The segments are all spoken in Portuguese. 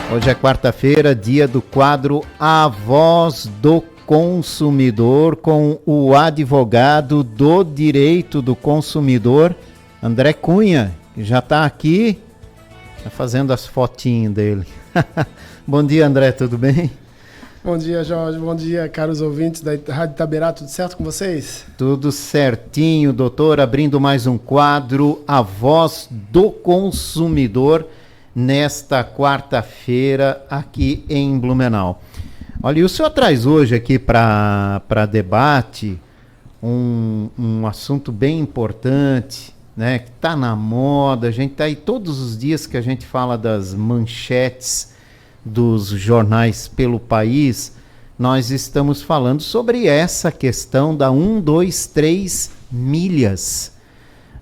Hoje é quarta-feira, dia do quadro A Voz do Consumidor, com o advogado do direito do consumidor, André Cunha, que já está aqui, tá fazendo as fotinhas dele. Bom dia, André, tudo bem? Bom dia, Jorge. Bom dia, caros ouvintes da Rádio Itaberá. Tudo certo com vocês? Tudo certinho, doutor. Abrindo mais um quadro, A Voz do Consumidor, nesta quarta-feira aqui em Blumenau. Olha, e o senhor traz hoje aqui para debate um assunto bem importante, né, que está na moda. A gente está aí todos os dias que a gente fala das manchetes dos jornais pelo país, nós estamos falando sobre essa questão da 123 milhas.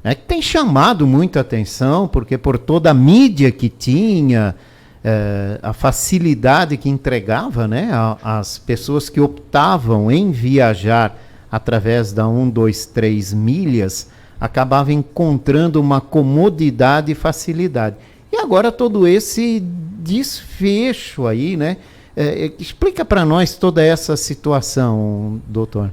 Que tem chamado muita atenção, porque por toda a mídia que tinha, a facilidade que entregava, né, as pessoas que optavam em viajar através da 123 milhas, acabavam encontrando uma comodidade e facilidade. E agora todo esse desfecho aí, né? Explica para nós toda essa situação, doutor.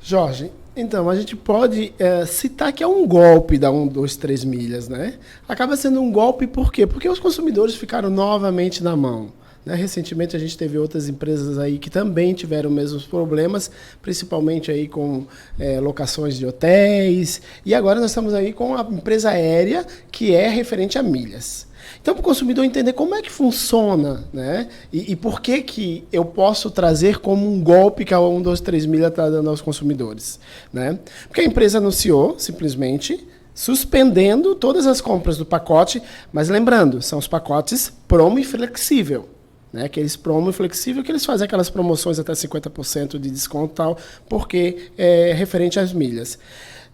Jorge, então, a gente pode citar que é um golpe da 123 milhas, né? Acaba sendo um golpe por quê? Porque os consumidores ficaram novamente na mão. Né? Recentemente a gente teve outras empresas aí que também tiveram os mesmos problemas, principalmente aí com locações de hotéis. E agora nós estamos aí com a empresa aérea que é referente a milhas. Então, para o consumidor entender como é que funciona, né? E por que eu posso trazer como um golpe que a 123 milha está dando aos consumidores. Né? Porque a empresa anunciou, simplesmente, suspendendo todas as compras do pacote, mas lembrando, são os pacotes promo e flexível. Né? Aqueles promo e flexível que eles fazem aquelas promoções até 50% de desconto e tal, porque é referente às milhas.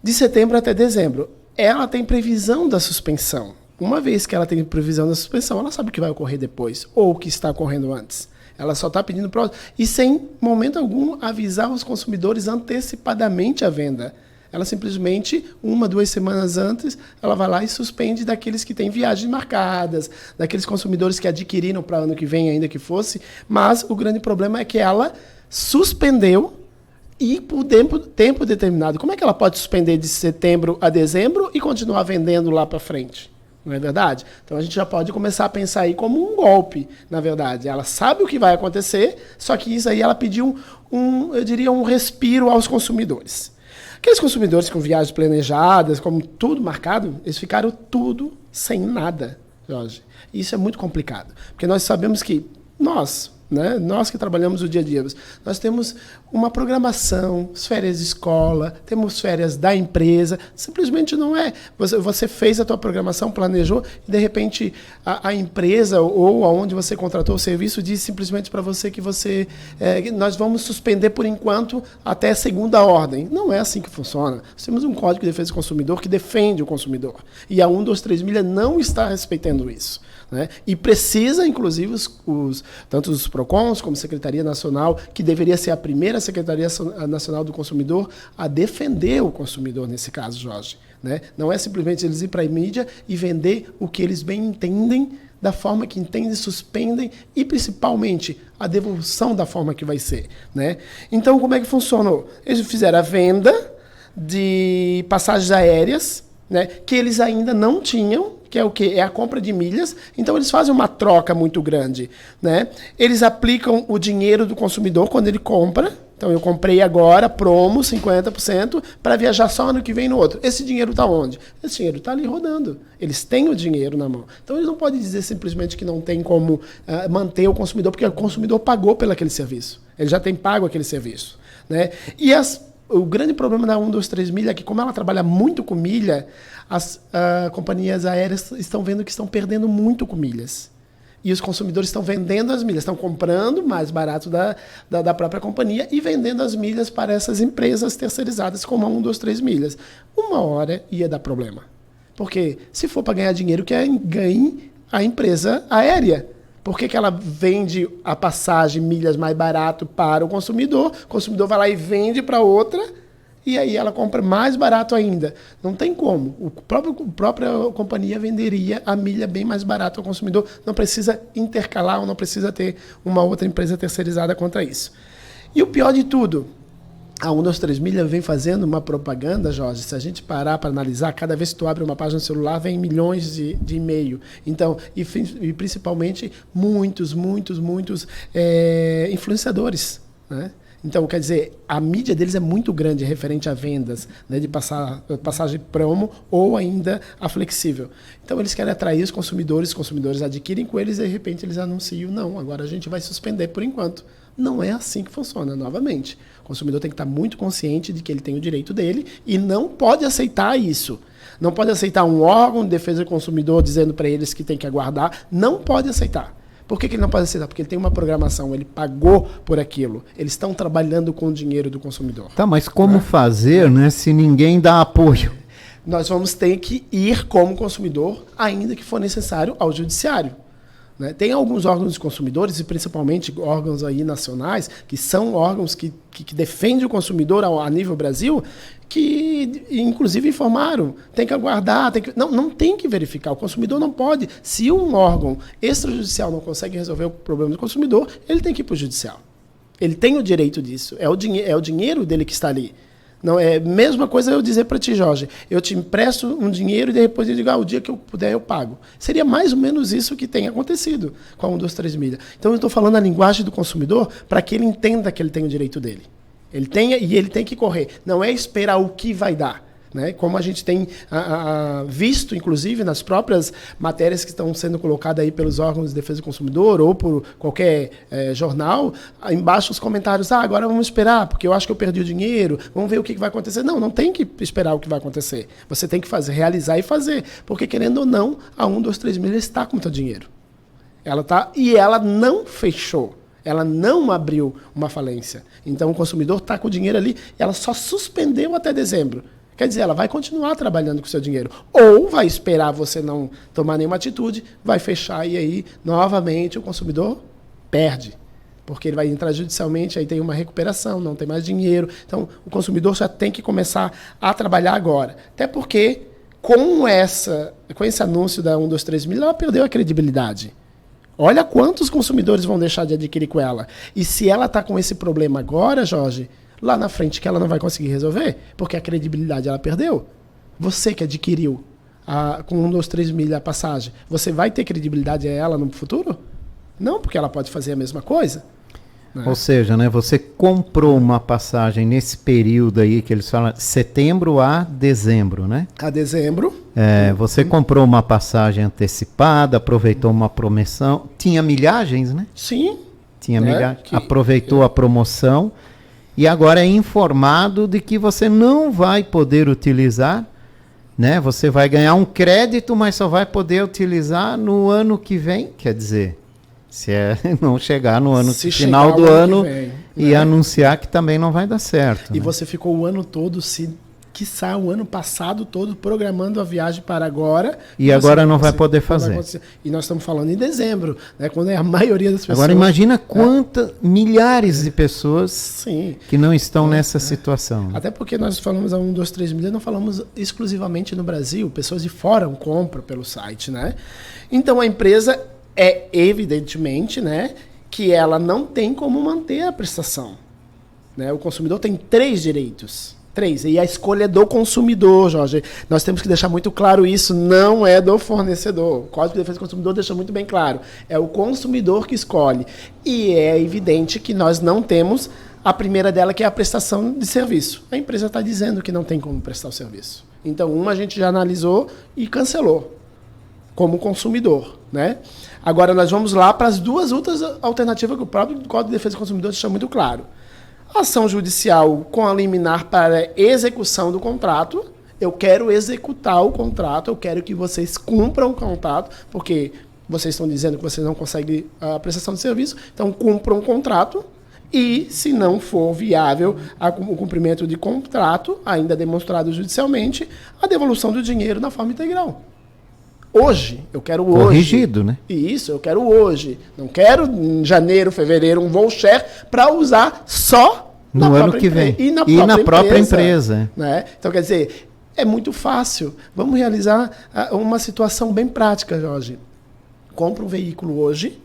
De setembro até dezembro, ela tem previsão da suspensão. Uma vez que ela tem previsão da suspensão, ela sabe o que vai ocorrer depois, ou o que está ocorrendo antes. Ela só está pedindo próximo e sem momento algum avisar os consumidores antecipadamente a venda. Ela simplesmente, 1, 2 semanas antes, ela vai lá e suspende daqueles que têm viagens marcadas, daqueles consumidores que adquiriram para ano que vem, ainda que fosse. Mas o grande problema é que ela suspendeu e por tempo determinado. Como é que ela pode suspender de setembro a dezembro e continuar vendendo lá para frente? Não é verdade? Então a gente já pode começar a pensar aí como um golpe, na verdade. Ela sabe o que vai acontecer, só que isso aí ela pediu eu diria, um respiro aos consumidores. Aqueles consumidores com viagens planejadas, como tudo marcado, eles ficaram tudo sem nada, Jorge. E isso é muito complicado, porque nós sabemos que nós que trabalhamos o dia a dia, nós temos uma programação, férias de escola, temos férias da empresa, simplesmente não é. Você fez a tua programação, planejou, e de repente a empresa ou aonde você contratou o serviço diz simplesmente para você que nós vamos suspender por enquanto até segunda ordem. Não é assim que funciona. Nós temos um Código de Defesa do Consumidor que defende o consumidor. E a 123 milha não está respeitando isso. Né? E precisa, inclusive, tanto os PROCONs como a Secretaria Nacional, que deveria ser a primeira Secretaria Nacional do Consumidor, a defender o consumidor nesse caso, Jorge. Né? Não é simplesmente eles ir para a mídia e vender o que eles bem entendem, da forma que entendem, suspendem e, principalmente, a devolução da forma que vai ser. Né? Então, como é que funcionou? Eles fizeram a venda de passagens aéreas, né, que eles ainda não tinham, que é o quê? É a compra de milhas. Então, eles fazem uma troca muito grande. Né? Eles aplicam o dinheiro do consumidor quando ele compra. Então, eu comprei agora, promo, 50%, para viajar só ano que vem no outro. Esse dinheiro está onde? Esse dinheiro está ali rodando. Eles têm o dinheiro na mão. Então, eles não podem dizer simplesmente que não tem como manter o consumidor, porque o consumidor pagou pelo aquele serviço. Ele já tem pago aquele serviço. Né? E o grande problema da 123 milha é que, como ela trabalha muito com milha, as companhias aéreas estão vendo que estão perdendo muito com milhas. E os consumidores estão vendendo as milhas, estão comprando mais barato da própria companhia e vendendo as milhas para essas empresas terceirizadas, como a 123 milhas. Uma hora ia dar problema. Porque se for para ganhar dinheiro, que ganhe a empresa aérea. Por que ela vende a passagem milhas mais barato para o consumidor vai lá e vende para outra e aí ela compra mais barato ainda. Não tem como. A própria companhia venderia a milha bem mais barato ao consumidor. Não precisa intercalar ou não precisa ter uma outra empresa terceirizada contra isso. E o pior de tudo, a 123 Milha vem fazendo uma propaganda, Jorge, se a gente parar para analisar, cada vez que tu abre uma página no celular, vem milhões de e-mail. Então, e principalmente muitos influenciadores, né? Então, quer dizer, a mídia deles é muito grande referente a vendas, né, de passagem promo ou ainda a flexível. Então, eles querem atrair os consumidores adquirem com eles e, de repente, eles anunciam, não, agora a gente vai suspender por enquanto. Não é assim que funciona, novamente. O consumidor tem que estar muito consciente de que ele tem o direito dele e não pode aceitar isso. Não pode aceitar um órgão de defesa do consumidor dizendo para eles que tem que aguardar. Não pode aceitar. Por que ele não pode aceitar? Porque ele tem uma programação, ele pagou por aquilo. Eles estão trabalhando com o dinheiro do consumidor. Tá, mas como fazer, né, se ninguém dá apoio? Nós vamos ter que ir como consumidor, ainda que for necessário, ao judiciário. Né? Tem alguns órgãos de consumidores, e principalmente órgãos aí nacionais, que são órgãos que defendem o consumidor a nível Brasil, que inclusive informaram, tem que aguardar, não tem que verificar, o consumidor não pode. Se um órgão extrajudicial não consegue resolver o problema do consumidor, ele tem que ir para o judicial. Ele tem o direito disso, é o dinheiro dele que está ali. Não é a mesma coisa eu dizer para ti, Jorge, eu te empresto um dinheiro e depois eu digo, o dia que eu puder eu pago. Seria mais ou menos isso que tem acontecido com a 123 Milha. Então eu estou falando a linguagem do consumidor para que ele entenda que ele tem o direito dele. Ele tem que correr. Não é esperar o que vai dar. Né? Como a gente tem visto, inclusive, nas próprias matérias que estão sendo colocadas aí pelos órgãos de defesa do consumidor ou por qualquer jornal, embaixo os comentários, agora vamos esperar, porque eu acho que eu perdi o dinheiro, vamos ver o que vai acontecer. Não tem que esperar o que vai acontecer. Você tem que realizar e fazer, porque querendo ou não, a 123 Milha está com o teu dinheiro. Ela não fechou. Ela não abriu uma falência. Então, o consumidor está com o dinheiro ali, ela só suspendeu até dezembro. Quer dizer, ela vai continuar trabalhando com o seu dinheiro. Ou vai esperar você não tomar nenhuma atitude, vai fechar e aí, novamente, o consumidor perde. Porque ele vai entrar judicialmente, aí tem uma recuperação, não tem mais dinheiro. Então, o consumidor já tem que começar a trabalhar agora. Até porque, com esse anúncio da 123 Milha, ela perdeu a credibilidade. Olha quantos consumidores vão deixar de adquirir com ela. E se ela está com esse problema agora, Jorge, lá na frente que ela não vai conseguir resolver, porque a credibilidade ela perdeu. Você que adquiriu com 123 Milha a passagem, você vai ter credibilidade a ela no futuro? Não, porque ela pode fazer a mesma coisa. Né? Ou seja, né, você comprou uma passagem nesse período aí que eles falam setembro a dezembro, né? A dezembro. Você comprou uma passagem antecipada, aproveitou uma promoção, tinha milhagens, né? Sim. Tinha milhagens, aproveitou a promoção e agora é informado de que você não vai poder utilizar, né? Você vai ganhar um crédito, mas só vai poder utilizar no ano que vem, quer dizer, se não chegar no final do ano vem, e anunciar que também não vai dar certo. E né? você ficou o ano todo, quiçá o ano passado todo, programando a viagem para agora. E agora não vai poder fazer. E nós estamos falando em dezembro, né, quando é a maioria das pessoas... Agora imagina quantas milhares de pessoas que não estão nessa situação. Até porque nós falamos a 123 Milha, não falamos exclusivamente no Brasil, pessoas de fora compram pelo site, né? Então a empresa evidentemente, né, que ela não tem como manter a prestação. Né? O consumidor tem 3 direitos. 3. E a escolha é do consumidor, Jorge. Nós temos que deixar muito claro isso, não é do fornecedor. O Código de Defesa do Consumidor deixa muito bem claro. É o consumidor que escolhe. E é evidente que nós não temos a primeira dela, que é a prestação de serviço. A empresa está dizendo que não tem como prestar o serviço. Então, uma a gente já analisou e cancelou, como consumidor, né? Agora, nós vamos lá para as 2 outras alternativas que o próprio Código de Defesa do Consumidor deixa muito claro. Ação judicial com a liminar para execução do contrato. Eu quero executar o contrato, eu quero que vocês cumpram o contrato, porque vocês estão dizendo que vocês não conseguem a prestação de serviço, então cumpram o contrato e, se não for viável o cumprimento de contrato, ainda demonstrado judicialmente, a devolução do dinheiro na forma integral. Hoje, eu quero hoje. Corrigido, né? Isso, eu quero hoje. Não quero em janeiro, fevereiro, um voucher para usar só No ano que vem. E na própria empresa. Né? Então, quer dizer, é muito fácil. Vamos realizar uma situação bem prática, Jorge. Compra um veículo hoje,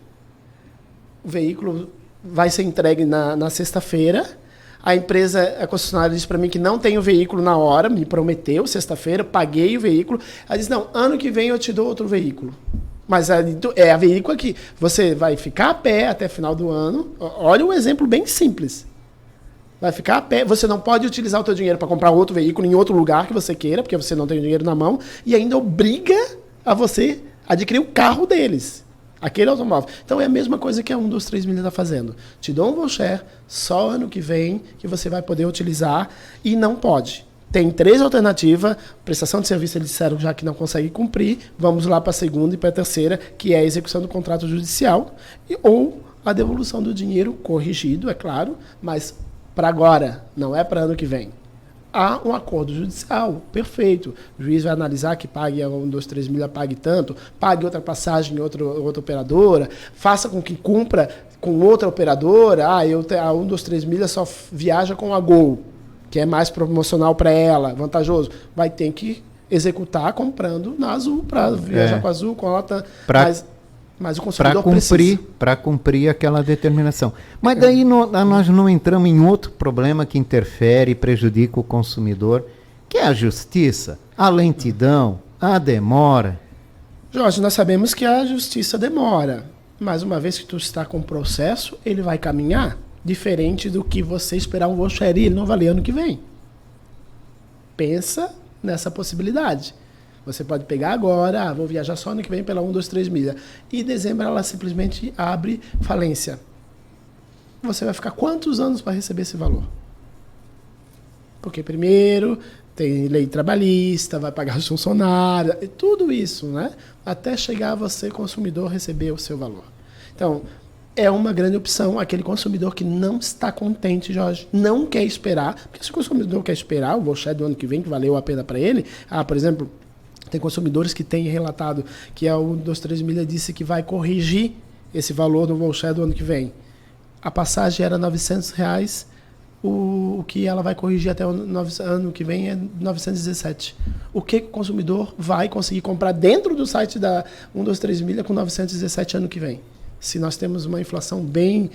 o veículo vai ser entregue na sexta-feira, a empresa, a concessionária disse para mim que não tem o veículo na hora, me prometeu, sexta-feira, paguei o veículo, ela disse, não, ano que vem eu te dou outro veículo. Mas é a veículo que você vai ficar a pé até final do ano. Olha um exemplo bem simples. Vai ficar a pé, você não pode utilizar o teu dinheiro para comprar outro veículo em outro lugar que você queira, porque você não tem o dinheiro na mão, e ainda obriga a você adquirir o carro deles, aquele automóvel. Então é a mesma coisa que a 123 Milhas está fazendo. Te dou um voucher só ano que vem que você vai poder utilizar e não pode. Tem 3 alternativas, prestação de serviço eles disseram já que não consegue cumprir, vamos lá para a segunda e para a terceira, que é a execução do contrato judicial ou a devolução do dinheiro corrigido, é claro, mas para agora, não é para ano que vem. Há um acordo judicial, perfeito. O juiz vai analisar que pague a 123 Milhas, pague tanto, pague outra passagem em outra operadora, faça com que cumpra com outra operadora. A 123 Milhas só viaja com a Gol, que é mais promocional para ela, vantajoso. Vai ter que executar comprando na Azul, para viajar com a Azul, com a Latam. Mas o consumidor precisa. Para cumprir aquela determinação. Mas daí nós não entramos em outro problema que interfere e prejudica o consumidor, que é a justiça, a lentidão, a demora. Jorge, nós sabemos que a justiça demora, mas uma vez que tu está com o processo, ele vai caminhar diferente do que você esperar um voucher e ele não valer ano que vem. Pensa nessa possibilidade. Você pode pegar agora, vou viajar só ano que vem pela 123 Milhas. E em dezembro ela simplesmente abre falência. Você vai ficar quantos anos para receber esse valor? Porque primeiro tem lei trabalhista, vai pagar os funcionários, e tudo isso, né? Até chegar você, consumidor, receber o seu valor. Então, é uma grande opção aquele consumidor que não está contente, Jorge, não quer esperar. Porque se o consumidor quer esperar o voucher do ano que vem, que valeu a pena para ele, por exemplo, tem consumidores que têm relatado que a 123 Milhas disse que vai corrigir esse valor no voucher do ano que vem. A passagem era R$900, o que ela vai corrigir até o ano que vem é 917. O que o consumidor vai conseguir comprar dentro do site da 123 Milhas com 917 ano que vem? Se nós temos uma inflação bem...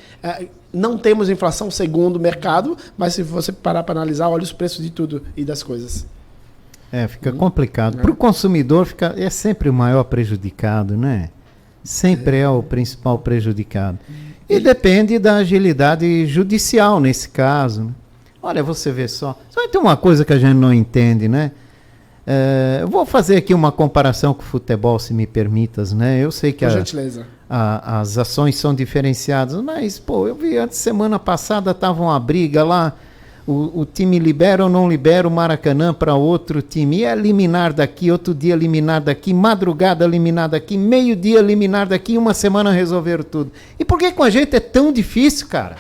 não temos inflação segundo o mercado, mas se você parar para analisar, olha os preços de tudo e das coisas. Fica complicado. Para o consumidor é sempre o maior prejudicado, né? Sempre é o principal prejudicado. E depende da agilidade judicial nesse caso. Né? Olha, você vê só. Só tem uma coisa que a gente não entende, né? Eu vou fazer aqui uma comparação com o futebol, se me permitas, né? Eu sei que as ações são diferenciadas, mas, pô, eu vi antes, semana passada, estava uma briga lá, o time libera ou não libera o Maracanã para outro time, e é liminar daqui, outro dia liminar daqui, madrugada liminar daqui, meio-dia liminar daqui, uma semana resolveram tudo. E por que com a gente é tão difícil, cara?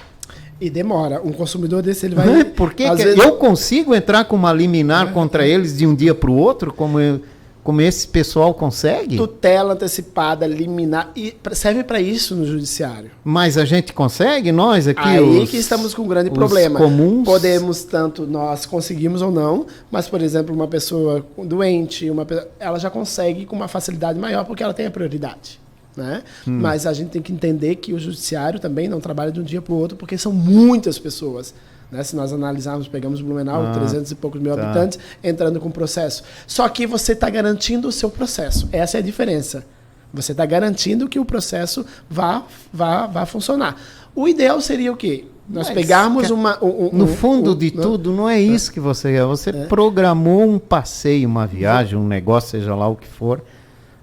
E demora. Um consumidor desse, ele vai... Por que eu consigo entrar com uma liminar contra eles de um dia para o outro, como esse pessoal consegue? Tutela antecipada, liminar, e serve para isso no judiciário. Mas a gente consegue? Nós aqui, aí que estamos com um grande problema. Comuns? Podemos tanto, nós conseguimos ou não, mas, por exemplo, uma pessoa doente, ela já consegue com uma facilidade maior porque ela tem a prioridade. Né? Mas a gente tem que entender que o judiciário também não trabalha de um dia para o outro, porque são muitas pessoas. Né? Se nós analisarmos, pegamos Blumenau, 300 e poucos mil habitantes, entrando com processo. Só que você está garantindo o seu processo. Essa é a diferença. Você está garantindo que o processo vá funcionar. O ideal seria o quê? Nós pegarmos no fundo de tudo, não é isso que você quer. Você programou um passeio, uma viagem, um negócio, seja lá o que for,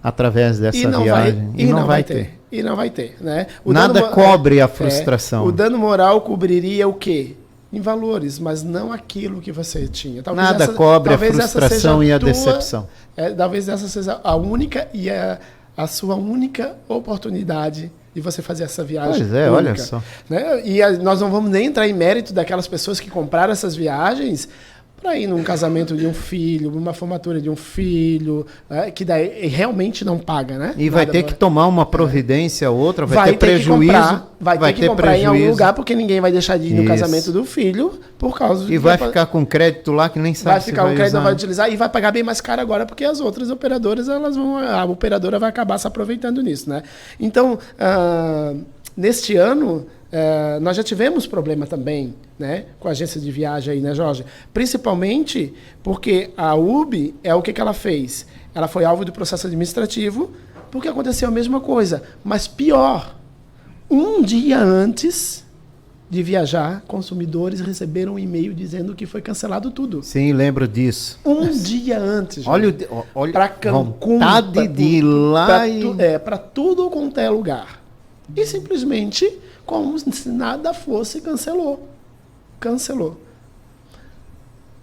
através dessa viagem. E não vai ter. E não vai ter. Né? Nada cobre a frustração. O dano moral cobriria o quê? Em valores, mas não aquilo que você tinha. Talvez nada cobre a frustração e a decepção. Talvez essa seja a única e a sua única oportunidade de você fazer essa viagem. Pois é, única, olha só. Né? E nós não vamos nem entrar em mérito daquelas pessoas que compraram essas viagens para ir num casamento de um filho, uma formatura de um filho, que daí realmente não paga, né? E vai ter que tomar uma providência ou outra, vai ter prejuízo. Vai ter que comprar em algum lugar, porque ninguém vai deixar de ir no casamento do filho por causa E vai ficar com crédito lá que nem sabe vai ficar com crédito, não vai utilizar e vai pagar bem mais caro agora, porque as outras operadoras, a operadora vai acabar se aproveitando nisso, né? Então, neste ano, nós já tivemos problema também, né, com a agência de viagem aí, né, Jorge? Principalmente porque a UB, o que ela fez? Ela foi alvo do processo administrativo, porque aconteceu a mesma coisa. Mas pior, um dia antes de viajar, consumidores receberam um e-mail dizendo que foi cancelado tudo. Sim, lembro disso. Um dia antes. Olha para Cancún, de ir lá para tudo quanto é lugar. E simplesmente, como se nada fosse, cancelou.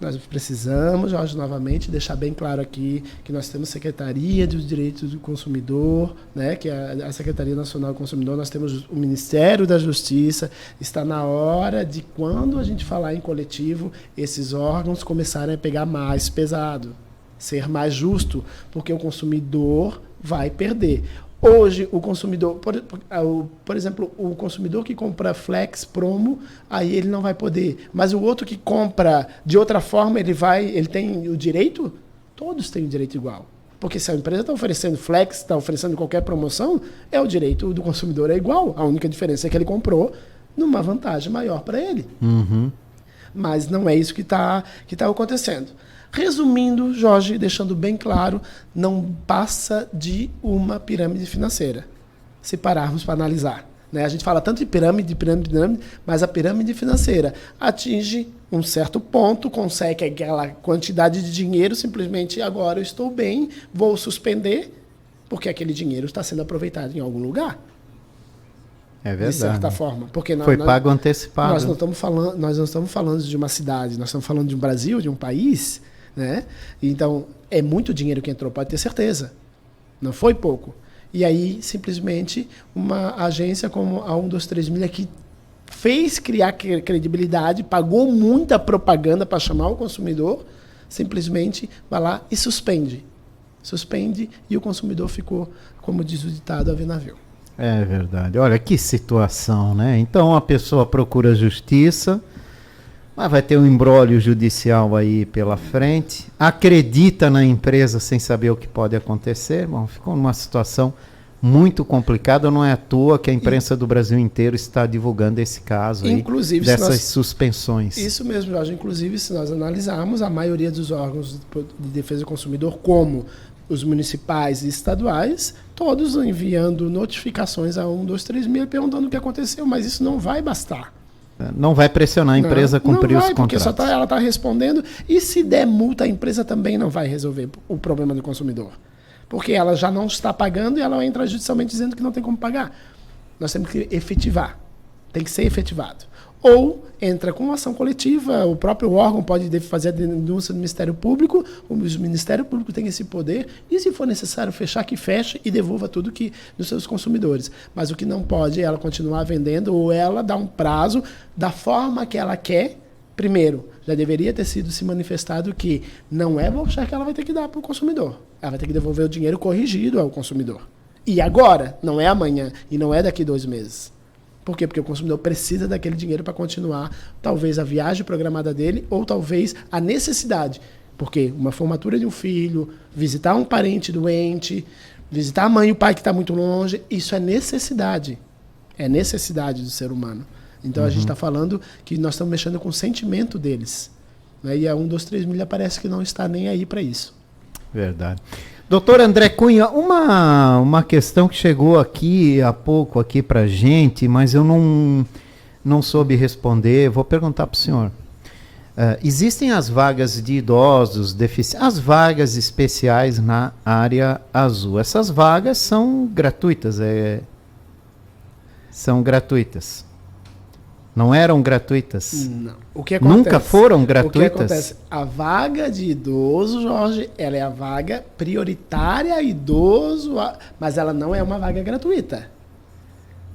Nós precisamos, Jorge, novamente, deixar bem claro aqui que nós temos Secretaria dos Direitos do Consumidor, né, que é a Secretaria Nacional do Consumidor, nós temos o Ministério da Justiça. Está na hora de, quando a gente falar em coletivo, esses órgãos começarem a pegar mais pesado, ser mais justo, porque o consumidor vai perder. Hoje, o consumidor, por exemplo, o consumidor que compra Flex Promo, aí ele não vai poder. Mas o outro que compra de outra forma, ele tem o direito? Todos têm o direito igual. Porque se a empresa está oferecendo Flex, está oferecendo qualquer promoção, o direito do consumidor é igual. A única diferença é que ele comprou numa vantagem maior para ele. Uhum. Mas não é isso que tá acontecendo. Resumindo, Jorge, deixando bem claro, não passa de uma pirâmide financeira, se pararmos para analisar. Né? A gente fala tanto de pirâmide, mas a pirâmide financeira atinge um certo ponto, consegue aquela quantidade de dinheiro, simplesmente agora eu estou bem, vou suspender, porque aquele dinheiro está sendo aproveitado em algum lugar. É verdade. De certa forma. Porque foi pago antecipado. Nós não estamos falando de uma cidade, nós estamos falando de um Brasil, de um país, né? Então, é muito dinheiro que entrou, pode ter certeza. Não foi pouco. E aí, simplesmente, uma agência como a 123 Milhas, que fez criar credibilidade, pagou muita propaganda para chamar o consumidor, simplesmente vai lá e suspende. Suspende e o consumidor ficou, como diz o ditado, a ver navio. É verdade. Olha que situação, né? Então a pessoa procura justiça, mas vai ter um imbróglio judicial aí pela frente. Acredita na empresa sem saber o que pode acontecer. Bom, ficou numa situação muito complicada. Não é à toa que a imprensa do Brasil inteiro está divulgando esse caso aí, inclusive, dessas suspensões. Isso mesmo, Jorge. Inclusive, se nós analisarmos, a maioria dos órgãos de defesa do consumidor, como os municipais e estaduais, todos enviando notificações a 123 Milhas perguntando o que aconteceu, mas isso não vai bastar. Não vai pressionar a empresa a cumprir os contratos. Porque ela está respondendo, e se der multa, a empresa também não vai resolver o problema do consumidor. Porque ela já não está pagando e ela entra judicialmente dizendo que não tem como pagar. Nós temos que efetivar. Tem que ser efetivado. Ou entra com ação coletiva, o próprio órgão pode fazer a denúncia do Ministério Público, o Ministério Público tem esse poder, e se for necessário fechar, que feche e devolva tudo dos seus consumidores. Mas o que não pode é ela continuar vendendo, ou ela dar um prazo da forma que ela quer. Primeiro, já deveria ter sido se manifestado que não é voucher que ela vai ter que dar para o consumidor. Ela vai ter que devolver o dinheiro corrigido ao consumidor. E agora, não é amanhã, e não é daqui 2 meses. Por quê? Porque o consumidor precisa daquele dinheiro para continuar, talvez, a viagem programada dele, ou talvez a necessidade. Porque uma formatura de um filho, visitar um parente doente, visitar a mãe e o pai que está muito longe, isso é necessidade. É necessidade do ser humano. Então, a gente está falando que nós estamos mexendo com o sentimento deles. Né? E a 123 Milhas parece que não está nem aí para isso. Verdade. Doutor André Cunha, uma questão que chegou aqui há pouco aqui para a gente, mas eu não soube responder, vou perguntar para o senhor. Existem as vagas de idosos, as vagas especiais na área azul. Essas vagas são gratuitas? São gratuitas. Não eram gratuitas? Não. O que acontece? Nunca foram gratuitas? O que acontece? A vaga de idoso, Jorge, ela é a vaga prioritária idoso, mas ela não é uma vaga gratuita.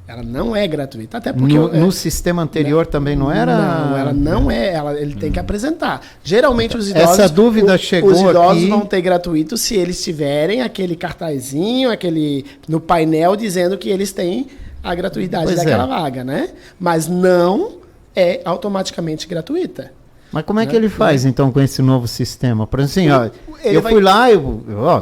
Ela não é gratuita. Até porque no sistema anterior também não era? Não, ela não é. Ele tem que apresentar. Geralmente os idosos... Essa dúvida chegou aqui... Os idosos vão ter gratuito se eles tiverem aquele cartazinho, no painel dizendo que eles têm a gratuidade daquela vaga, né? Mas não é automaticamente gratuita. Mas como é que ele faz, então, com esse novo sistema? Por exemplo, assim, fui lá,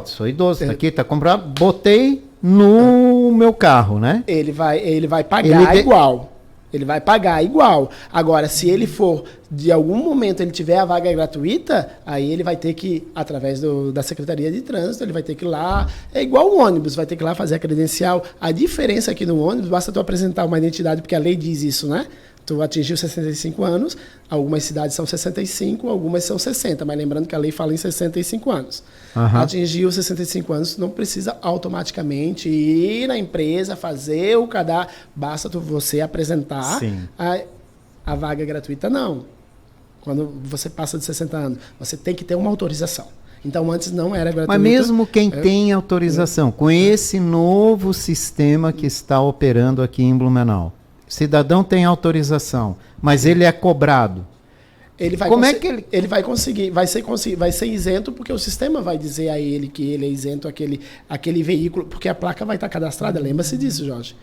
sou idoso, tá comprado, botei no meu carro, né? Ele vai pagar igual. Ele vai pagar igual. Agora, se ele for, de algum momento, ele tiver a vaga gratuita, aí ele vai ter que, através da Secretaria de Trânsito, ele vai ter que ir lá, é igual o ônibus, vai ter que ir lá fazer a credencial. A diferença aqui no ônibus, basta tu apresentar uma identidade, porque a lei diz isso, né? Tu atingiu 65 anos, algumas cidades são 65, algumas são 60, mas lembrando que a lei fala em 65 anos. Uhum. Atingiu 65 anos, não precisa automaticamente ir na empresa, fazer o cadastro, basta você apresentar a vaga gratuita, não. Quando você passa de 60 anos, você tem que ter uma autorização. Então, antes não era gratuito. Mas mesmo quem tem autorização, com esse novo sistema que está operando aqui em Blumenau, cidadão tem autorização, mas ele é cobrado. Ele vai conseguir, vai ser isento, porque o sistema vai dizer a ele que ele é isento aquele veículo, porque a placa vai estar cadastrada, lembra-se disso, Jorge.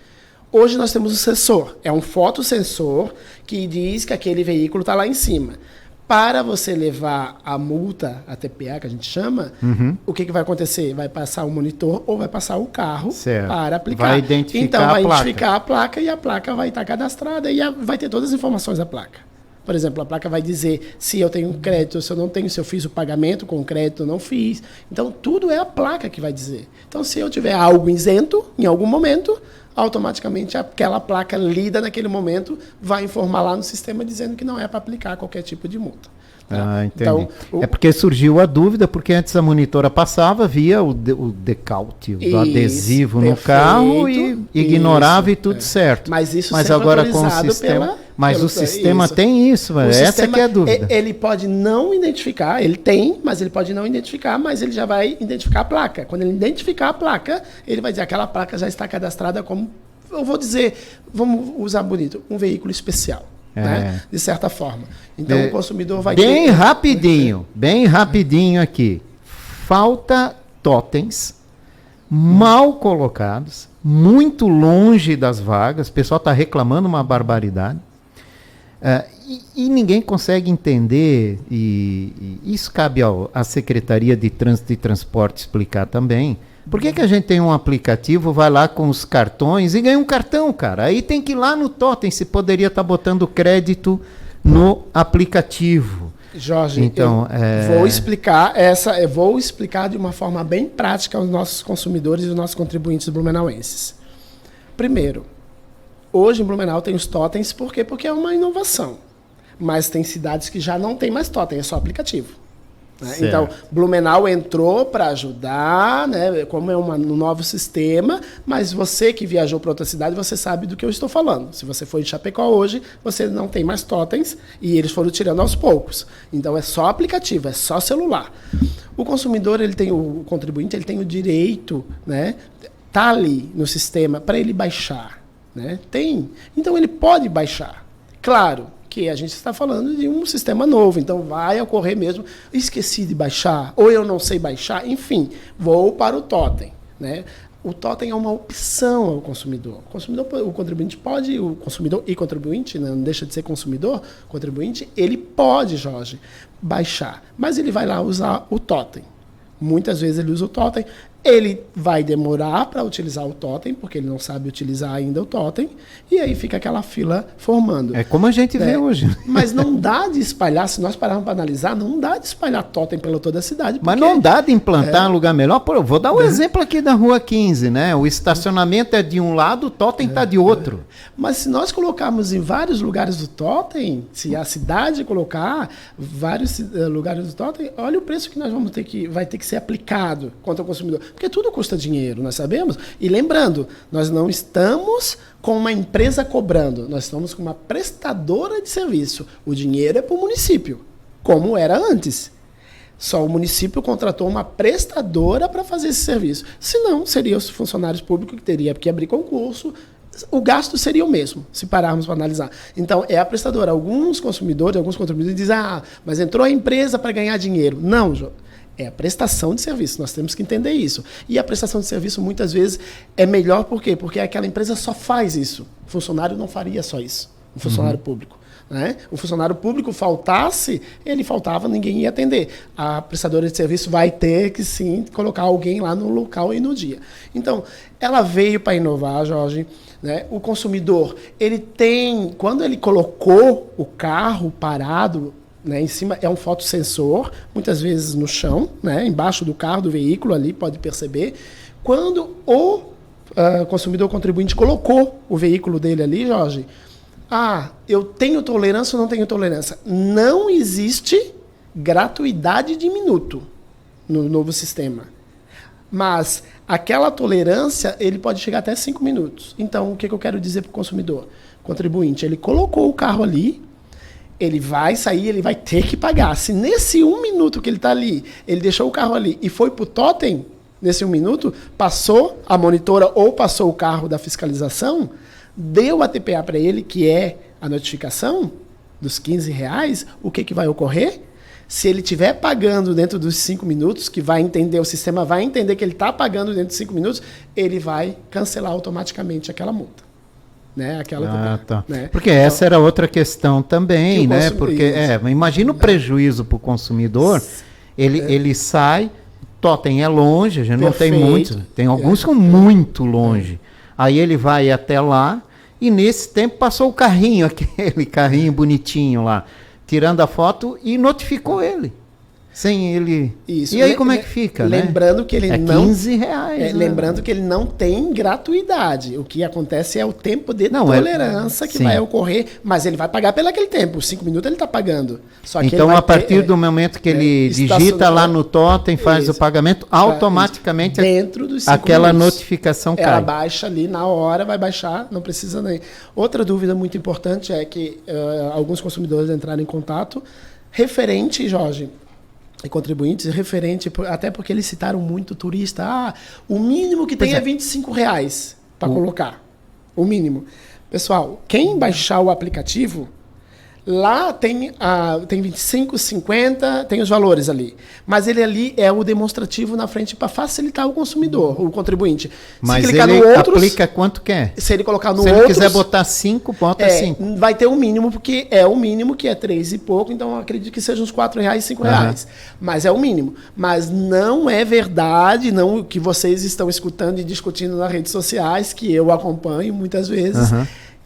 Hoje nós temos um sensor, é um fotossensor que diz que aquele veículo está lá em cima. Para você levar a multa, a TPA, que a gente chama, o que vai acontecer? Vai passar o monitor ou vai passar o carro para aplicar. Vai identificar então, vai identificar a placa e a placa vai estar cadastrada e vai ter todas as informações da placa. Por exemplo, a placa vai dizer se eu tenho crédito, se eu não tenho, se eu fiz o pagamento com crédito ou não fiz. Então, tudo é a placa que vai dizer. Então, se eu tiver algo isento, em algum momento, automaticamente aquela placa lida naquele momento vai informar lá no sistema dizendo que não é para aplicar qualquer tipo de multa. Ah, entendi. Então, é porque surgiu a dúvida, porque antes a monitora passava, via o decaute, o adesivo no carro e ignorava e tudo certo. Mas agora com o sistema... o sistema tem isso, essa que é a dúvida. Ele pode não identificar, ele tem, mas ele pode não identificar, mas ele já vai identificar a placa. Quando ele identificar a placa, ele vai dizer aquela placa já está cadastrada como, eu vou dizer, vamos usar bonito, um veículo especial. Né? De certa forma. Então o consumidor vai bem rapidinho aqui. Falta totens mal colocados, muito longe das vagas. O pessoal está reclamando uma barbaridade. E ninguém consegue entender, e isso cabe à Secretaria de Trânsito e Transporte explicar também. Por que a gente tem um aplicativo, vai lá com os cartões e ganha um cartão, cara? Aí tem que ir lá no totem, se poderia estar botando crédito no aplicativo. Jorge, então, vou explicar de uma forma bem prática aos nossos consumidores e aos nossos contribuintes blumenauenses. Primeiro, hoje em Blumenau tem os totens, por quê? Porque é uma inovação. Mas tem cidades que já não tem mais totem, é só aplicativo. Né? Então, Blumenau entrou para ajudar, né, como é um novo sistema, mas você que viajou para outra cidade, você sabe do que eu estou falando. Se você for em Chapecó hoje, você não tem mais totens e eles foram tirando aos poucos. Então, é só aplicativo, é só celular. O consumidor, o contribuinte, ele tem o direito, né, tá ali no sistema para ele baixar. Né? Tem. Então, ele pode baixar. Claro que a gente está falando de um sistema novo, então vai ocorrer mesmo, esqueci de baixar, ou eu não sei baixar, enfim, vou para o totem. Né? O totem é uma opção ao consumidor. O contribuinte pode, o consumidor e contribuinte, né, não deixa de ser consumidor, contribuinte, ele pode, Jorge, baixar, mas ele vai lá usar o totem. Muitas vezes ele usa o totem, ele vai demorar para utilizar o totem, porque ele não sabe utilizar ainda o totem, e aí fica aquela fila formando. É como a gente vê hoje. Mas não dá de espalhar, se nós pararmos para analisar, não dá de espalhar totem pela toda a cidade. Porque, mas não dá de implantar um lugar melhor. Pô, eu vou dar um exemplo aqui da Rua 15, né? O estacionamento é de um lado, o totem está de outro. Mas se nós colocarmos em vários lugares do totem, se a cidade colocar vários lugares do totem, olha o preço que nós vai ter que ser aplicado contra o consumidor. Porque tudo custa dinheiro, nós sabemos. E lembrando, nós não estamos com uma empresa cobrando, nós estamos com uma prestadora de serviço. O dinheiro é para o município, como era antes. Só o município contratou uma prestadora para fazer esse serviço. Senão, seriam os funcionários públicos que teriam que abrir concurso o gasto seria o mesmo, se pararmos para analisar. Então, é a prestadora. Alguns contribuintes dizem, mas entrou a empresa para ganhar dinheiro. Não, Jô. É a prestação de serviço, nós temos que entender isso. E a prestação de serviço, muitas vezes, é melhor por quê? Porque aquela empresa só faz isso. O funcionário não faria só isso, o funcionário público. Né? O funcionário público faltasse, ele faltava, ninguém ia atender. A prestadora de serviço vai ter que, sim, colocar alguém lá no local e no dia. Então, ela veio para inovar, Jorge. Né? O consumidor, ele tem, quando ele colocou o carro parado, né, em cima é um fotossensor, muitas vezes no chão, né, embaixo do carro, do veículo ali, pode perceber. Quando o consumidor contribuinte colocou o veículo dele ali, Jorge, eu tenho tolerância ou não tenho tolerância? Não existe gratuidade de minuto no novo sistema. Mas aquela tolerância, ele pode chegar até 5 minutos. Então, o que eu quero dizer para o consumidor? Contribuinte, ele colocou o carro ali, ele vai sair, ele vai ter que pagar. Se nesse 1 minuto que ele está ali, ele deixou o carro ali e foi para o totem, nesse 1 minuto, passou a monitora ou passou o carro da fiscalização, deu a TPA para ele, que é a notificação dos R$15, o que vai ocorrer? Se ele estiver pagando dentro dos 5 minutos, que vai entender, o sistema vai entender que ele está pagando dentro de 5 minutos, ele vai cancelar automaticamente aquela multa. Né? Tá. Né? Porque essa era outra questão também, né? Porque imagina o prejuízo para o consumidor, ele sai, totem é longe, a gente não tem muito, tem alguns que são muito longe. Aí ele vai até lá e nesse tempo passou o carrinho, aquele carrinho bonitinho lá, tirando a foto e notificou ele. Sem ele. Isso. E aí como é que fica, lembrando, né? Que ele não. R$15. Né? Lembrando que ele não tem gratuidade. O que acontece é o tempo de tolerância que vai ocorrer, mas ele vai pagar pelo aquele tempo. 5 minutos ele está pagando. Só que então, a partir do momento que ele digita lá no totem, faz o pagamento, automaticamente dentro dos 5 aquela minutos, notificação cai. Ela baixa ali na hora, vai baixar, não precisa nem. Outra dúvida muito importante é que alguns consumidores entraram em contato referente, Jorge, e contribuintes, referente, até porque eles citaram muito turista. O mínimo que tem é R$25 para colocar. O mínimo. Pessoal, quem baixar o aplicativo, lá tem 25, 50, tem os valores ali. Mas ele ali é o demonstrativo na frente para facilitar o consumidor, o contribuinte. Mas se ele aplica quanto quer. Se ele colocar no outros... Se ele quiser botar 5, bota 5. Vai ter um mínimo, porque é o mínimo, que é 3 e pouco, então eu acredito que seja uns R$4, R$5. Mas é o mínimo. Mas não é verdade, não o que vocês estão escutando e discutindo nas redes sociais, que eu acompanho muitas vezes,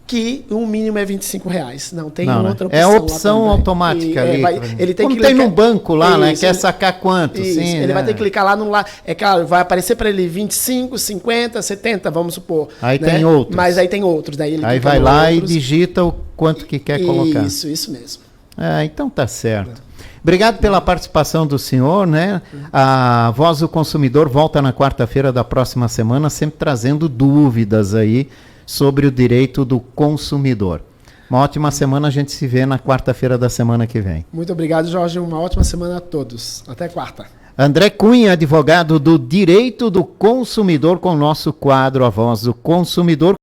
que o mínimo é R$25. Não, tem outra opção. É a opção automática ali. Ele tem como que tem no banco lá, né? Quer sacar quanto? Sim, ele vai ter que clicar lá no lá. É claro, vai aparecer para ele 25, 50, 70, vamos supor. Aí tem outros. Mas aí tem outros. Daí ele aí vai lá e digita o quanto que quer colocar. Isso mesmo. Então tá certo. Obrigado pela participação do senhor, né? A Voz do Consumidor volta na quarta-feira da próxima semana, sempre trazendo dúvidas aí sobre o direito do consumidor. Uma ótima semana, a gente se vê na quarta-feira da semana que vem. Muito obrigado, Jorge. Uma ótima semana a todos. Até quarta. André Cunha, advogado do Direito do Consumidor, com o nosso quadro A Voz do Consumidor.